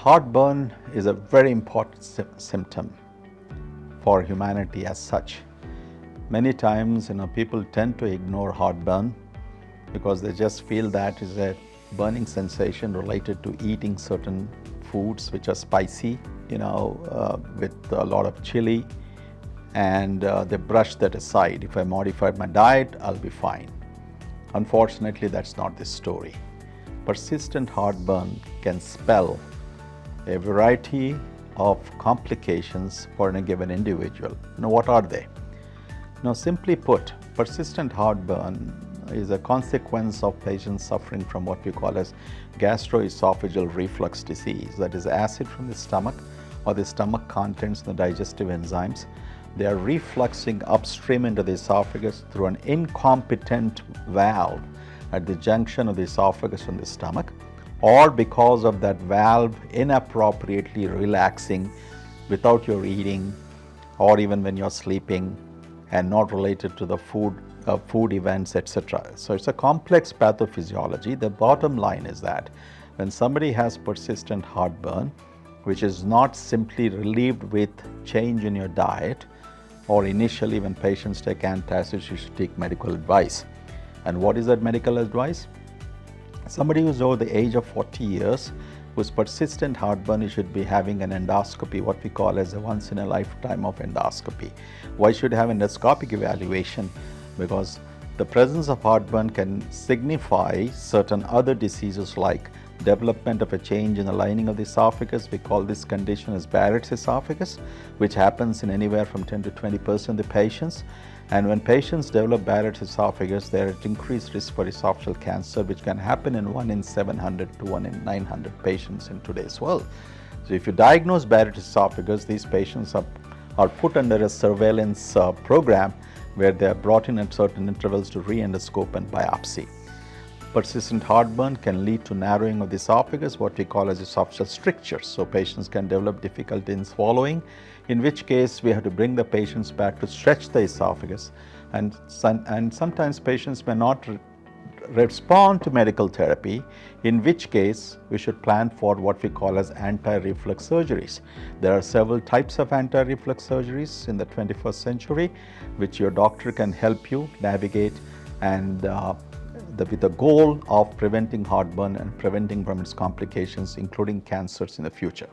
Heartburn is a very important symptom for humanity as such. Many times, people tend to ignore heartburn because they just feel that is a burning sensation related to eating certain foods which are spicy, with a lot of chili, and they brush that aside. If I modified my diet, I'll be fine. Unfortunately, that's not the story. Persistent heartburn can spell a variety of complications for a given individual. Now, what are they? Now, simply put, persistent heartburn is a consequence of patients suffering from what we call as gastroesophageal reflux disease, that is acid from the stomach or the stomach contents the digestive enzymes. They are refluxing upstream into the esophagus through an incompetent valve at the junction of the esophagus and the stomach, or because of that valve inappropriately relaxing without your eating or even when you're sleeping and not related to the food events, etc. So it's a complex pathophysiology. The bottom line is that when somebody has persistent heartburn, which is not simply relieved with change in your diet, or initially when patients take antacids, you should take medical advice. And what is that medical advice? Somebody who's over the age of 40 years, who's persistent heartburn, you should be having an endoscopy, what we call as a once in a lifetime of endoscopy. Why should you have endoscopic evaluation? Because the presence of heartburn can signify certain other diseases like development of a change in the lining of the esophagus. We call this condition as Barrett's esophagus, which happens in anywhere from 10 to 20% of the patients. And when patients develop Barrett's esophagus, they're at increased risk for esophageal cancer, which can happen in 1 in 700 to 1 in 900 patients in today's world. So if you diagnose Barrett's esophagus, these patients are put under a surveillance program where they are brought in at certain intervals to re-endoscope and biopsy. Persistent heartburn can lead to narrowing of the esophagus, what we call as esophageal strictures. So patients can develop difficulty in swallowing, in which case we have to bring the patients back to stretch the esophagus. And sometimes patients may not respond to medical therapy, in which case we should plan for what we call as anti-reflux surgeries. There are several types of anti-reflux surgeries in the 21st century, which your doctor can help you navigate and with the goal of preventing heartburn and preventing from its complications, including cancers in the future.